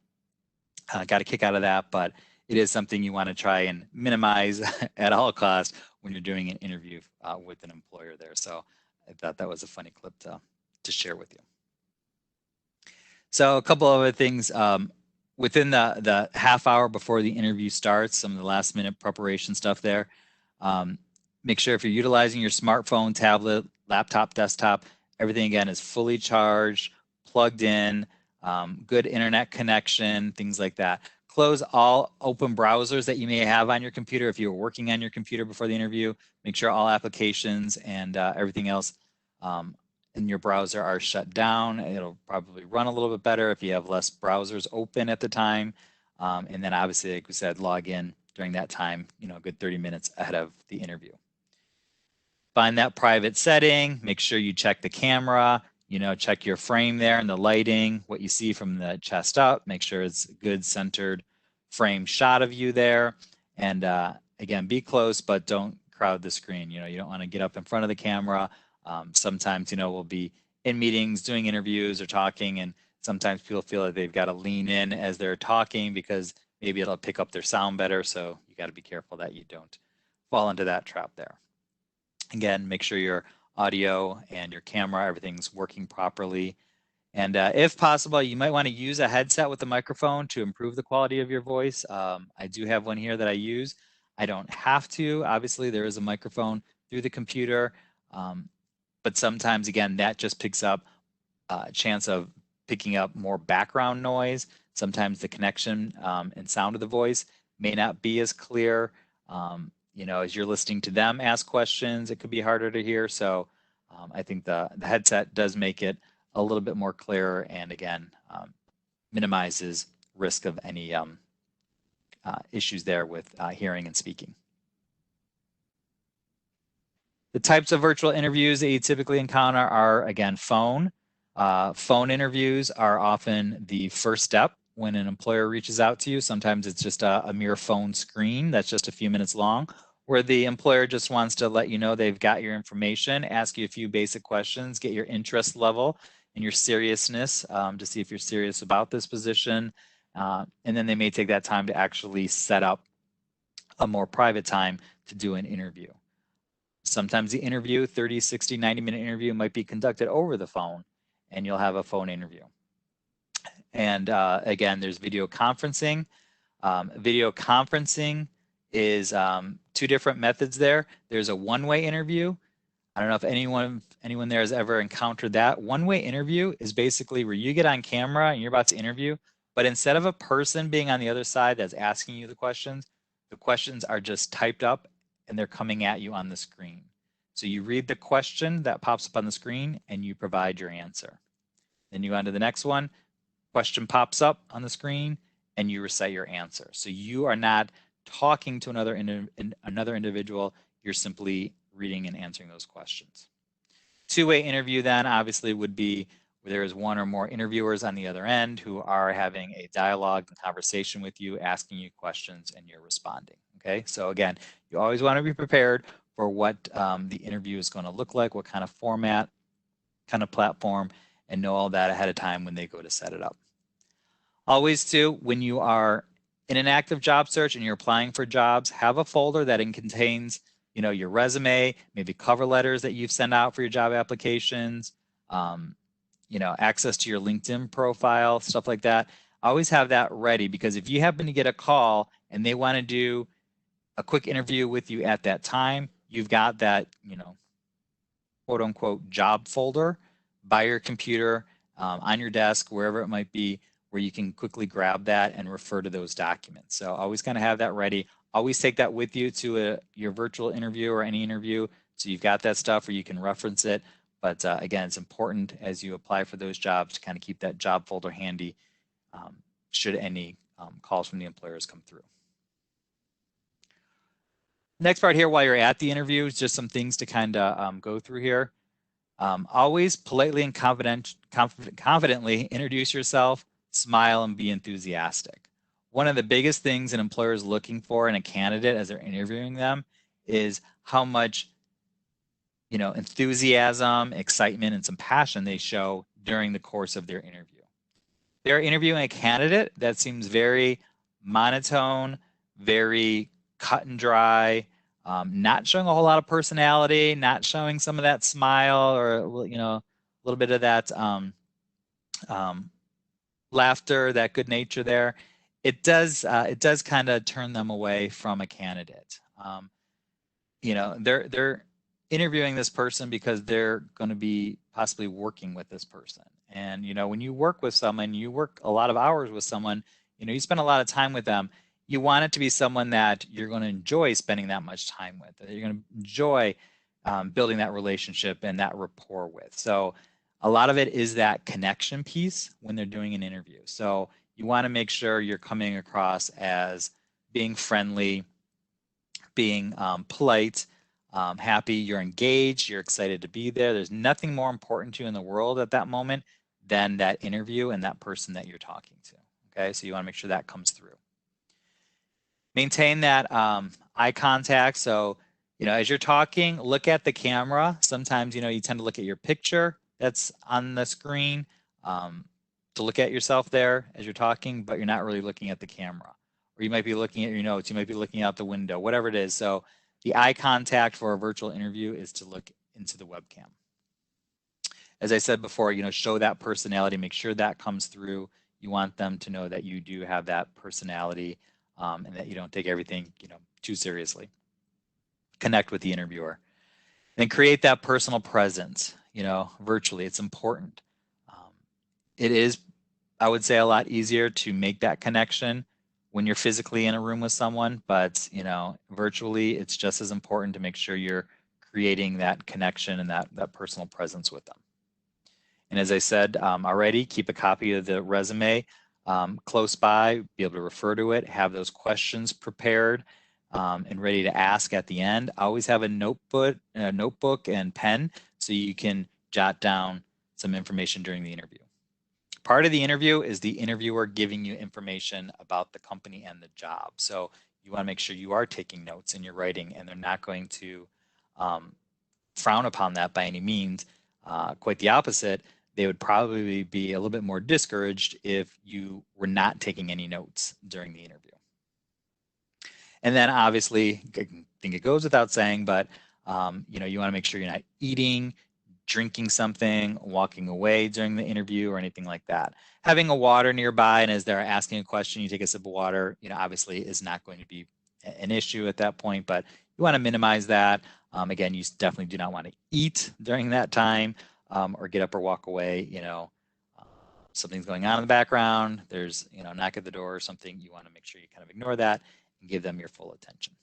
Speaker 2: got a kick out of that, but it is something you want to try and minimize at all costs when you're doing an interview with an employer there. So I thought that was a funny clip to share with you. So a couple of other things. Within the half hour before the interview starts, some of the last minute preparation stuff there. Make sure if you're utilizing your smartphone, tablet, laptop, desktop, everything again is fully charged, plugged in, good internet connection, things like that. Close all open browsers that you may have on your computer. If you were working on your computer before the interview, make sure all applications and everything else in your browser are shut down. It'll probably run a little bit better if you have less browsers open at the time. And then obviously, like we said, log in during that time, a good 30 minutes ahead of the interview. Find that private setting, make sure you check the camera, check your frame there and the lighting, what you see from the chest up, make sure it's a good centered frame shot of you there. And again, be close, but don't crowd the screen. You don't want to get up in front of the camera. Sometimes, we'll be in meetings, doing interviews or talking, and sometimes people feel like they've got to lean in as they're talking because maybe it'll pick up their sound better. So you got to be careful that you don't fall into that trap there. Again, make sure your audio and your camera, everything's working properly. And if possible, you might want to use a headset with a microphone to improve the quality of your voice. I do have one here that I use. I don't have to. Obviously, there is a microphone through the computer. But sometimes, again, that just picks up a chance of picking up more background noise. Sometimes the connection and sound of the voice may not be as clear. As you're listening to them ask questions, it could be harder to hear. So I think the headset does make it a little bit more clear and, again, minimizes risk of any issues there with hearing and speaking. The types of virtual interviews that you typically encounter are, again, phone. Phone interviews are often the first step when an employer reaches out to you. Sometimes it's just a mere phone screen that's just a few minutes long, where the employer just wants to let you know they've got your information, ask you a few basic questions, get your interest level and your seriousness to see if you're serious about this position. And then they may take that time to actually set up a more private time to do an interview. Sometimes the interview, 30, 60, 90-minute interview might be conducted over the phone, and you'll have a phone interview. And again, there's video conferencing. Video conferencing is two different methods there. There's a one-way interview. I don't know if anyone there has ever encountered that. One-way interview is basically where you get on camera and you're about to interview, but instead of a person being on the other side that's asking you the questions are just typed up and they're coming at you on the screen. So you read the question that pops up on the screen and you provide your answer. Then you go on to the next one, question pops up on the screen and you recite your answer. So you are not talking to another individual, you're simply reading and answering those questions. Two-way interview then obviously would be where there is one or more interviewers on the other end who are having a dialogue and conversation with you, asking you questions, and you're responding. Okay, so again, you always want to be prepared for what the interview is going to look like, what kind of format, kind of platform, and know all that ahead of time when they go to set it up. Always too, when you are in an active job search and you're applying for jobs, have a folder that contains your resume, maybe cover letters that you've sent out for your job applications, access to your LinkedIn profile, stuff like that. Always have that ready, because if you happen to get a call and they want to do a quick interview with you at that time, you've got that, quote unquote job folder by your computer, on your desk, wherever it might be, where you can quickly grab that and refer to those documents. So always kind of have that ready. Always take that with you to your virtual interview or any interview, so you've got that stuff where you can reference it. But again, it's important as you apply for those jobs to kind of keep that job folder handy should any calls from the employers come through. Next part here, while you're at the interview, is just some things to kind of go through here. Always politely and confidently introduce yourself, smile, and be enthusiastic. One of the biggest things an employer is looking for in a candidate as they're interviewing them is how much enthusiasm, excitement, and some passion they show during the course of their interview. They're interviewing a candidate that seems very monotone, very cut and dry, not showing a whole lot of personality, not showing some of that smile or a little bit of that laughter, that good nature there. It does kind of turn them away from a candidate. They're interviewing this person because they're going to be possibly working with this person. And when you work with someone, you work a lot of hours with someone, you spend a lot of time with them. You want it to be someone that you're going to enjoy spending that much time with, that you're going to enjoy building that relationship and that rapport with. So a lot of it is that connection piece when they're doing an interview. So you want to make sure you're coming across as being friendly, being polite, happy, you're engaged, you're excited to be there. There's nothing more important to you in the world at that moment than that interview and that person that you're talking to. Okay, so you want to make sure that comes through. Maintain that eye contact. So, as you're talking, look at the camera. Sometimes, you tend to look at your picture that's on the screen to look at yourself there as you're talking, but you're not really looking at the camera. Or you might be looking at your notes, you might be looking out the window, whatever it is. So the eye contact for a virtual interview is to look into the webcam. As I said before, show that personality, make sure that comes through. You want them to know that you do have that personality and that you don't take everything, too seriously. Connect with the interviewer. Then create that personal presence, virtually. It's important. It is, I would say, a lot easier to make that connection when you're physically in a room with someone, but virtually it's just as important to make sure you're creating that connection and that personal presence with them. And as I said already, keep a copy of the resume close by, be able to refer to it, have those questions prepared and ready to ask at the end. Always have a notebook and pen so you can jot down some information during the interview. Part of the interview is the interviewer giving you information about the company and the job. So you want to make sure you are taking notes and you're writing, and they're not going to frown upon that by any means. Quite the opposite. They would probably be a little bit more discouraged if you were not taking any notes during the interview. And then obviously, I think it goes without saying, but you know, you want to make sure you're not eating, drinking something, walking away during the interview or anything like that. Having a water nearby, and as they're asking a question, you take a sip of water, you know, obviously is not going to be an issue at that point, but you want to minimize that. Again, you definitely do not want to eat during that time or get up or walk away, you know. Something's going on in the background, there's, you know, a knock at the door or something, you want to make sure you kind of ignore that and give them your full attention.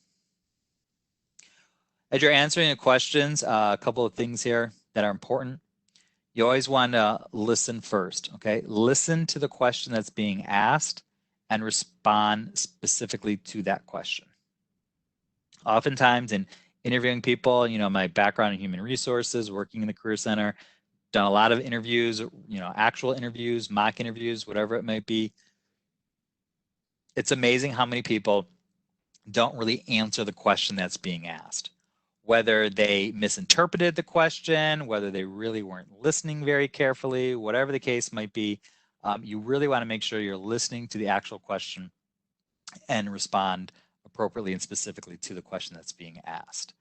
Speaker 2: As you're answering the questions, a couple of things here that are important. You always want to listen first, okay? Listen to the question that's being asked and respond specifically to that question. Oftentimes in interviewing people, you know, my background in human resources, working in the Career Center, done a lot of interviews, you know, actual interviews, mock interviews, whatever it might be. It's amazing how many people don't really answer the question that's being asked. Whether they misinterpreted the question, whether they really weren't listening very carefully, whatever the case might be, you really want to make sure you're listening to the actual question and respond appropriately and specifically to the question that's being asked.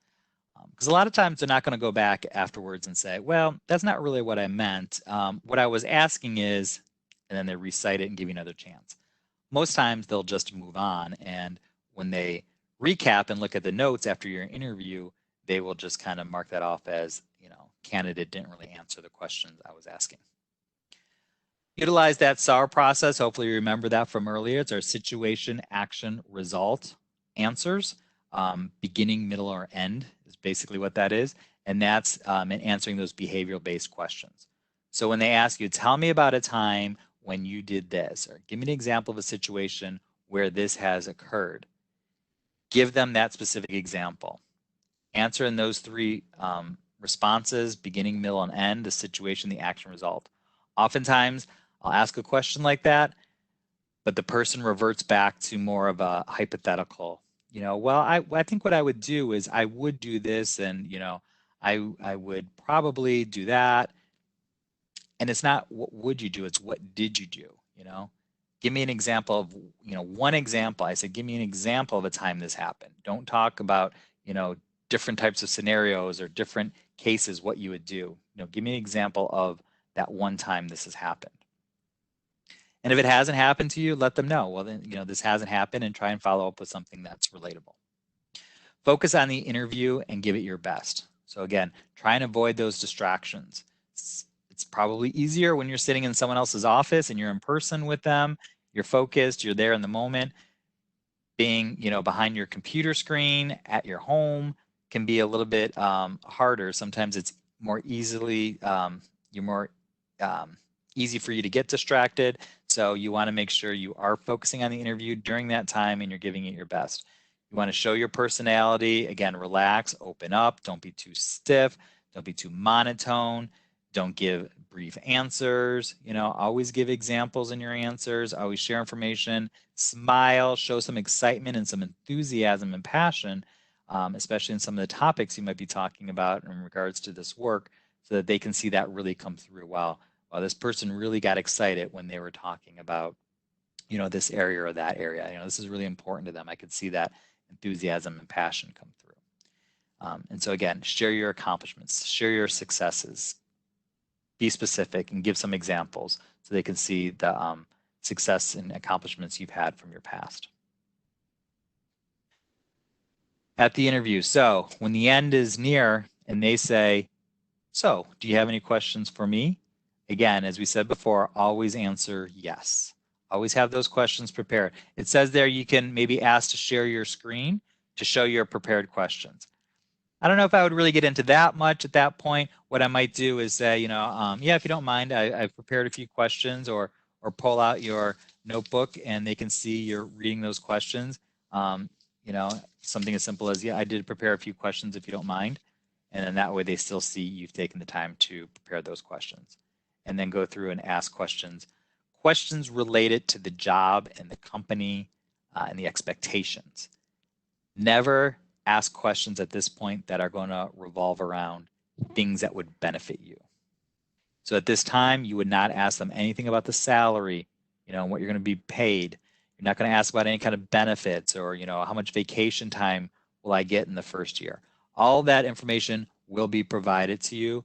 Speaker 2: Because a lot of times they're not going to go back afterwards and say, well, that's not really what I meant. What I was asking is, and then they recite it and give you another chance. Most times they'll just move on. And when they recap and look at the notes after your interview, they will just kind of mark that off as, you know, candidate didn't really answer the questions I was asking. Utilize that SAR process. Hopefully you remember that from earlier. It's our situation, action, result answers. Beginning, middle, or end is basically what that is. And that's in answering those behavioral-based questions. So when they ask you, tell me about a time when you did this, or give me an example of a situation where this has occurred, give them that specific example. Answer in those three responses, beginning, middle, and end, the situation, the action, result. Oftentimes, I'll ask a question like that, but the person reverts back to more of a hypothetical. You know, well, I think what I would do is I would do this, and, you know, I would probably do that. And it's not what would you do, it's what did you do, you know? Give me an example of, you know, one example. I said, give me an example of a time this happened. Don't talk about, you know, different types of scenarios or different cases, what you would do. You know, give me an example of that one time this has happened. And if it hasn't happened to you, let them know. Well, then, you know, this hasn't happened, and try and follow up with something that's relatable. Focus on the interview and give it your best. So again, try and avoid those distractions. It's probably easier when you're sitting in someone else's office and you're in person with them, you're focused, you're there in the moment. Being, you know, behind your computer screen at your home can be a little bit harder. Sometimes it's more easily, easy for you to get distracted. So you want to make sure you are focusing on the interview during that time and you're giving it your best. You want to show your personality. Again, relax, open up, don't be too stiff, don't be too monotone, don't give brief answers. You know, always give examples in your answers, always share information, smile, show some excitement and some enthusiasm and passion, especially in some of the topics you might be talking about in regards to this work, so that they can see that really come through. Wow, this person really got excited when they were talking about, you know, this area or that area. You know, this is really important to them. I could see that enthusiasm and passion come through. And so again, share your accomplishments, share your successes, be specific, and give some examples so they can see the success and accomplishments you've had from your past. At the interview, so when the end is near and they say, so do you have any questions for me? Again, as we said before, always answer yes. Always have those questions prepared. It says there you can maybe ask to share your screen to show your prepared questions. I don't know if I would really get into that much at that point. What I might do is say, you know, yeah, if you don't mind, I've prepared a few questions, or pull out your notebook and they can see you're reading those questions. You know, something as simple as, yeah, I did prepare a few questions if you don't mind. And then that way they still see you've taken the time to prepare those questions. And then go through and ask questions related to the job and the company and the expectations. Never ask questions at this point that are going to revolve around things that would benefit you. So at this time, you would not ask them anything about the salary, you know, what you're going to be paid. You're not going to ask about any kind of benefits or, how much vacation time will I get in the first year. All that information will be provided to you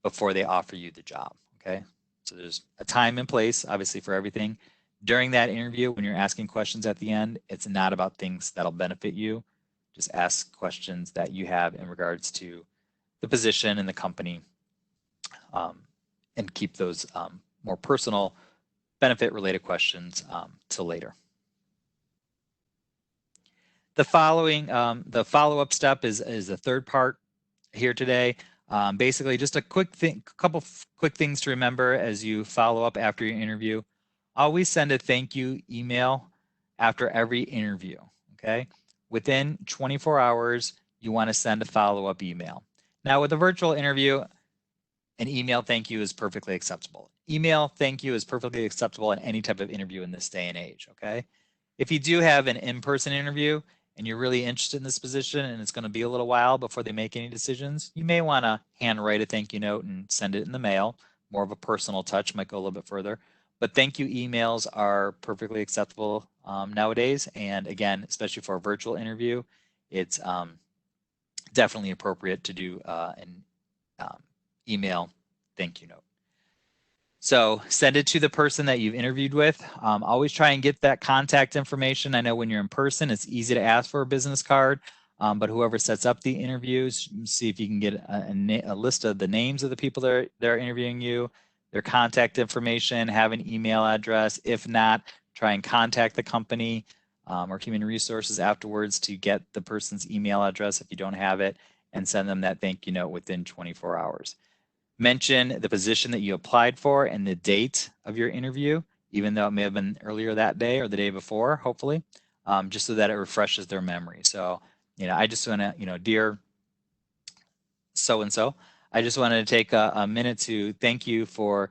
Speaker 2: before they offer you the job, okay? So there's a time and place, obviously, for everything. During that interview, when you're asking questions at the end, it's not about things that'll benefit you. Just ask questions that you have in regards to the position and the company, and keep those more personal, benefit-related questions till later. The follow-up step is the third part here today. Basically, just a couple quick things to remember as you follow up after your interview. Always send a thank you email after every interview, okay? Within 24 hours, you want to send a follow-up email. Now, with a virtual interview, an email thank you is perfectly acceptable. Email thank you is perfectly acceptable in any type of interview in this day and age, okay? If you do have an in-person interview and you're really interested in this position and it's going to be a little while before they make any decisions, you may want to handwrite a thank you note and send it in the mail. More of a personal touch, might go a little bit further. But thank you emails are perfectly acceptable nowadays. And again, especially for a virtual interview, it's definitely appropriate to do an email thank you note. So send it to the person that you've interviewed with. Always try and get that contact information. I know when you're in person, it's easy to ask for a business card, but whoever sets up the interviews, see if you can get a list of the names of the people that are interviewing you, their contact information, have an email address. If not, try and contact the company or human resources afterwards to get the person's email address if you don't have it, and send them that thank you note within 24 hours. Mention the position that you applied for and the date of your interview, even though it may have been earlier that day or the day before, hopefully, just so that it refreshes their memory. So, I just want to, dear so-and-so, I just wanted to take a minute to thank you for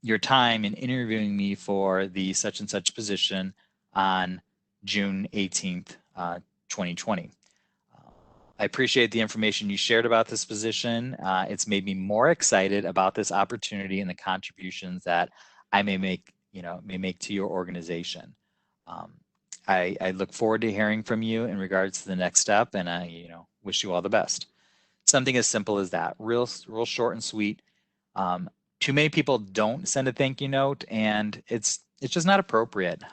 Speaker 2: your time in interviewing me for the such and such position on June 18th, 2020. I appreciate the information you shared about this position. It's made me more excited about this opportunity and the contributions that I may make to your organization. I look forward to hearing from you in regards to the next step, and I wish you all the best. Something as simple as that, real short and sweet. Too many people don't send a thank you note, and it's just not appropriate.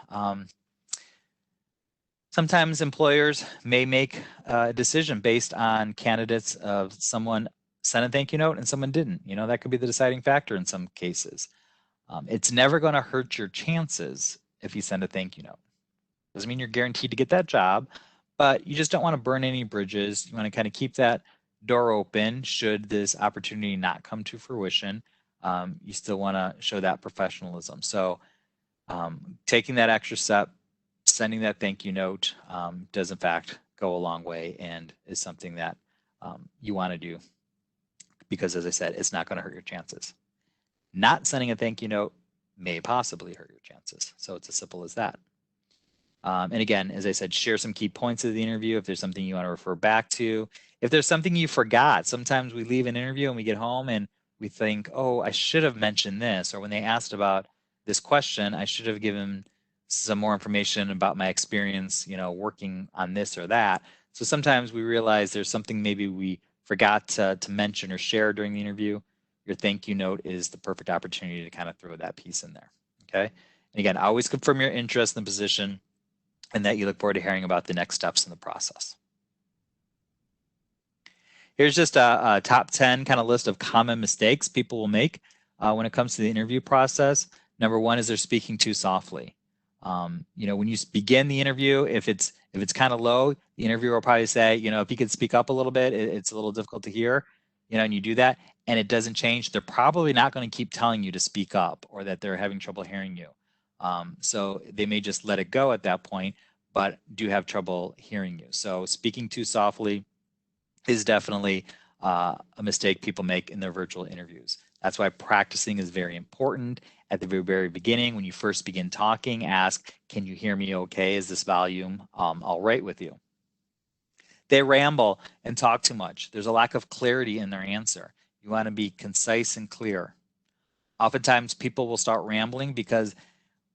Speaker 2: Sometimes employers may make a decision based on candidates of someone sent a thank you note and someone didn't. That could be the deciding factor in some cases. It's never going to hurt your chances if you send a thank you note. Doesn't mean you're guaranteed to get that job, but you just don't want to burn any bridges. You want to kind of keep that door open should this opportunity not come to fruition. You still want to show that professionalism. So taking that extra step, sending that thank you note does in fact go a long way and is something that you want to do because, as I said, it's not going to hurt your chances. Not sending a thank you note may possibly hurt your chances. So it's as simple as that. And again, as I said, share some key points of the interview if there's something you want to refer back to. If there's something you forgot, sometimes we leave an interview and we get home and we think, oh, I should have mentioned this, or when they asked about this question, I should have given some more information about my experience, working on this or that. So sometimes we realize there's something maybe we forgot to mention or share during the interview. Your thank you note is the perfect opportunity to kind of throw that piece in there, okay? And again, always confirm your interest in the position and that you look forward to hearing about the next steps in the process. Here's just a top 10 kind of list of common mistakes people will make when it comes to the interview process. Number one is they're speaking too softly. When you begin the interview, if it's kind of low, the interviewer will probably say, if you could speak up a little bit, it's a little difficult to hear, and you do that and it doesn't change, they're probably not going to keep telling you to speak up or that they're having trouble hearing you. So they may just let it go at that point, but do have trouble hearing you. So speaking too softly is definitely a mistake people make in their virtual interviews. That's why practicing is very important. At the very beginning, when you first begin talking, ask, can you hear me okay? Is this volume all right with you? They ramble and talk too much. There's a lack of clarity in their answer. You want to be concise and clear. Oftentimes, people will start rambling because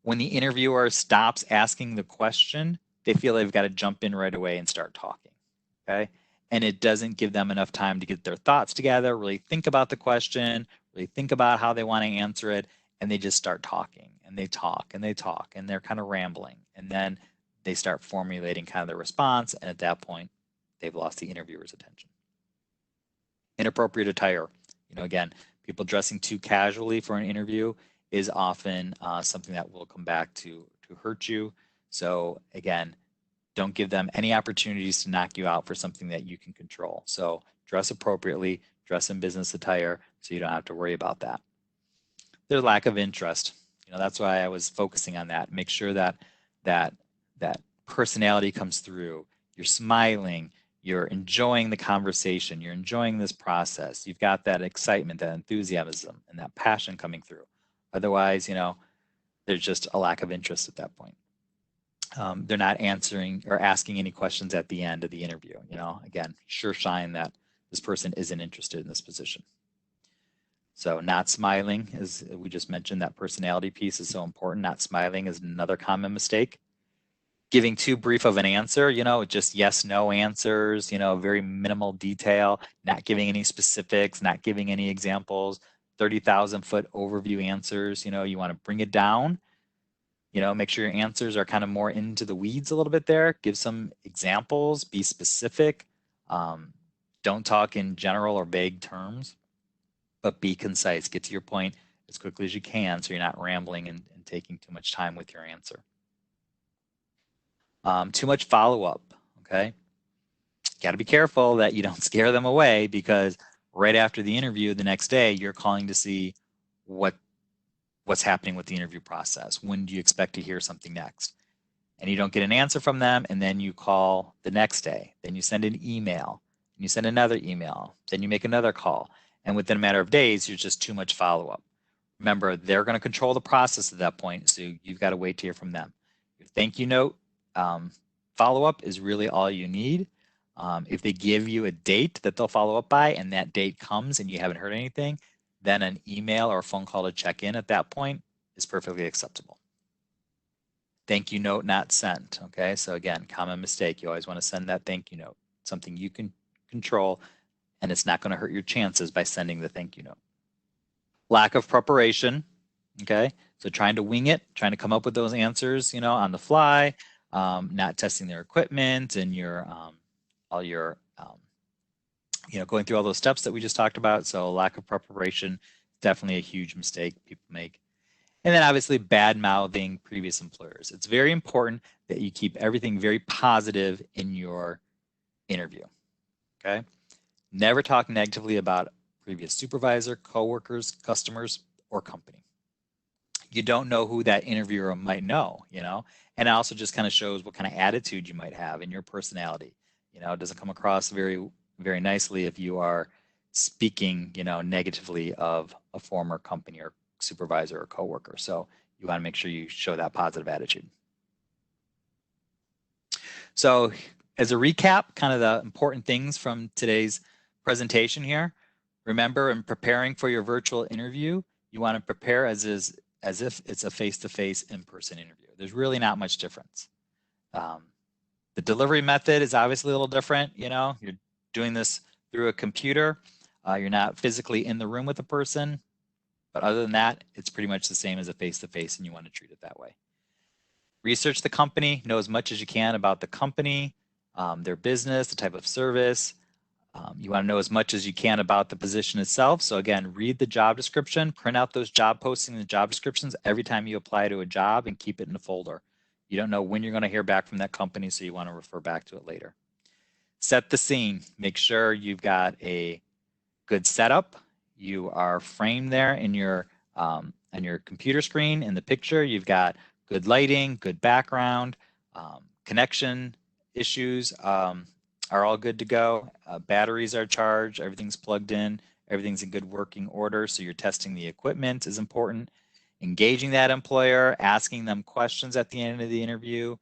Speaker 2: when the interviewer stops asking the question, they feel they've got to jump in right away and start talking, okay? And it doesn't give them enough time to get their thoughts together, really think about the question, really think about how they want to answer it, and they just start talking, and they talk, and they talk, and they're kind of rambling. And then they start formulating kind of their response, and at that point, they've lost the interviewer's attention. Inappropriate attire. You know, again, people dressing too casually for an interview is often something that will come back to hurt you. So again, don't give them any opportunities to knock you out for something that you can control. So dress appropriately, dress in business attire so you don't have to worry about that. Their lack of interest. You know, that's why I was focusing on that. Make sure that that personality comes through. You're smiling, you're enjoying the conversation, you're enjoying this process. You've got that excitement, that enthusiasm, and that passion coming through. Otherwise, you know, there's just a lack of interest at that point. They're not answering or asking any questions at the end of the interview. You know, again, sure shine that this person isn't interested in this position. So not smiling, as we just mentioned, that personality piece is so important. Not smiling is another common mistake. Giving too brief of an answer, you know, just yes, no answers, you know, very minimal detail, not giving any specifics, not giving any examples, 30,000-foot overview answers. You know, you want to bring it down. You know, make sure your answers are kind of more into the weeds a little bit there. Give some examples, be specific. Don't talk in general or vague terms, but be concise. Get to your point as quickly as you can so you're not rambling and taking too much time with your answer. Too much follow-up, okay? Got to be careful that you don't scare them away, because right after the interview the next day, you're calling to see what's happening with the interview process. When do you expect to hear something next? And you don't get an answer from them, and then you call the next day. Then you send an email, and you send another email. Then you make another call. And within a matter of days, you're just too much follow-up. Remember, they're going to control the process at that point, so you've got to wait to hear from them. Your thank you note follow-up is really all you need. If they give you a date that they'll follow up by, and that date comes and you haven't heard anything, then an email or a phone call to check in at that point is perfectly acceptable. Thank you note not sent, okay? So again, common mistake. You always want to send that thank you note, something you can control, and it's not going to hurt your chances by sending the thank you note. Lack of preparation, okay? So trying to wing it, trying to come up with those answers, you know, on the fly, not testing their equipment and your all your you know, going through all those steps that we just talked about. So lack of preparation, definitely a huge mistake people make. And then obviously bad mouthing previous employers. It's very important that you keep everything very positive in your interview, okay? Never talk negatively about previous supervisor, coworkers, customers, or company. You don't know who that interviewer might know, you know? And it also just kind of shows what kind of attitude you might have in your personality. You know, it doesn't come across very, very nicely if you are speaking, you know, negatively of a former company or supervisor or coworker. So you want to make sure you show that positive attitude. So as a recap, kind of the important things from today's presentation here. Remember, in preparing for your virtual interview, you want to prepare as if it's a face-to-face in-person interview. There's really not much difference. The delivery method is obviously a little different. You know, you're doing this through a computer. You're not physically in the room with the person. But other than that, it's pretty much the same as a face-to-face, and you want to treat it that way. Research the company, know as much as you can about the company, their business, the type of service. You want to know as much as you can about the position itself. So again, read the job description, print out those job postings and job descriptions every time you apply to a job, and keep it in a folder. You don't know when you're going to hear back from that company, so you want to refer back to it later. Set the scene. Make sure you've got a good setup. You are framed there in your on your computer screen in the picture. You've got good lighting, good background, connection issues are all good to go. Batteries are charged, everything's plugged in, everything's in good working order. So you're testing the equipment is important. Engaging that employer, asking them questions at the end of the interview,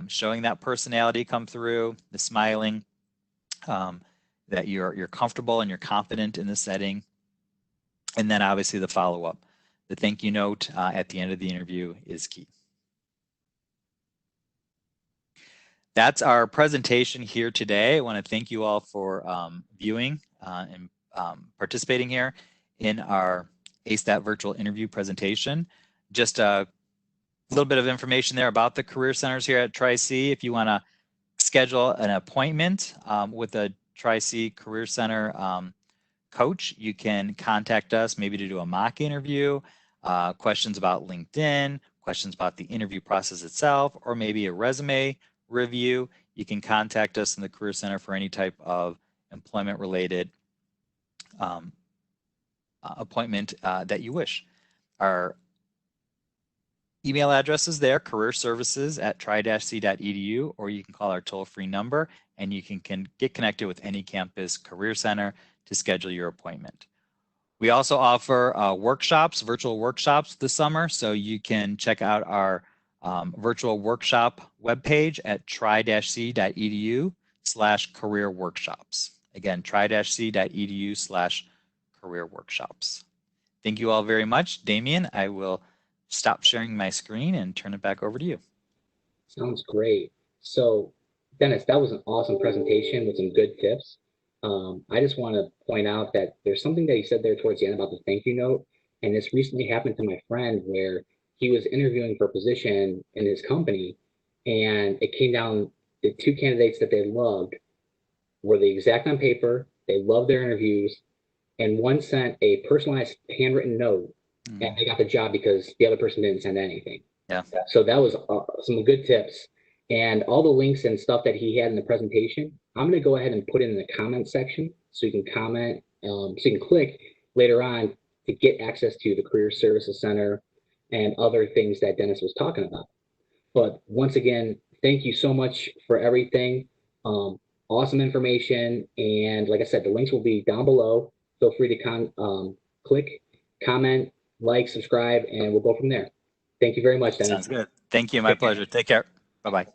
Speaker 2: showing that personality come through, the smiling, that you're comfortable and you're confident in the setting. And then obviously the follow-up. The thank you note at the end of the interview is key. That's our presentation here today. I want to thank you all for viewing and participating here in our ASTAT virtual interview presentation. Just a little bit of information there about the career centers here at Tri-C. If you want to schedule an appointment with a Tri-C Career Center coach, you can contact us maybe to do a mock interview, questions about LinkedIn, questions about the interview process itself, or maybe a resume review. You can contact us in the Career Center for any type of employment related appointment that you wish. Our email address is there, careerservices@tri-c.edu, or you can call our toll-free number and you can get connected with any campus career center to schedule your appointment. We also offer workshops, virtual workshops this summer, so you can check out our virtual workshop webpage at tri-c.edu/career workshops. Again, tri-c.edu/career workshops. Thank you all very much. Damien, I will stop sharing my screen and turn it back over to you.
Speaker 1: Sounds great. So, Dennis, that was an awesome presentation with some good tips. I just want to point out that there's something that you said there towards the end about the thank you note, and this recently happened to my friend where he was interviewing for a position in his company, and it came down the two candidates that they loved were the exact on paper. They loved their interviews, and one sent a personalized handwritten note, and they got the job because the other person didn't send anything.
Speaker 2: Yeah.
Speaker 1: So that was some good tips, and all the links and stuff that he had in the presentation. I'm going to go ahead and put it in the comment section so you can comment, so you can click later on to get access to the Career Services Center and other things that Dennis was talking about. But once again, thank you so much for everything. Awesome information. And like I said, the links will be down below. Feel free to click, comment, like, subscribe, and we'll go from there. Thank you very much, Dennis.
Speaker 2: Sounds good. Thank you. My pleasure. Take care. Bye-bye.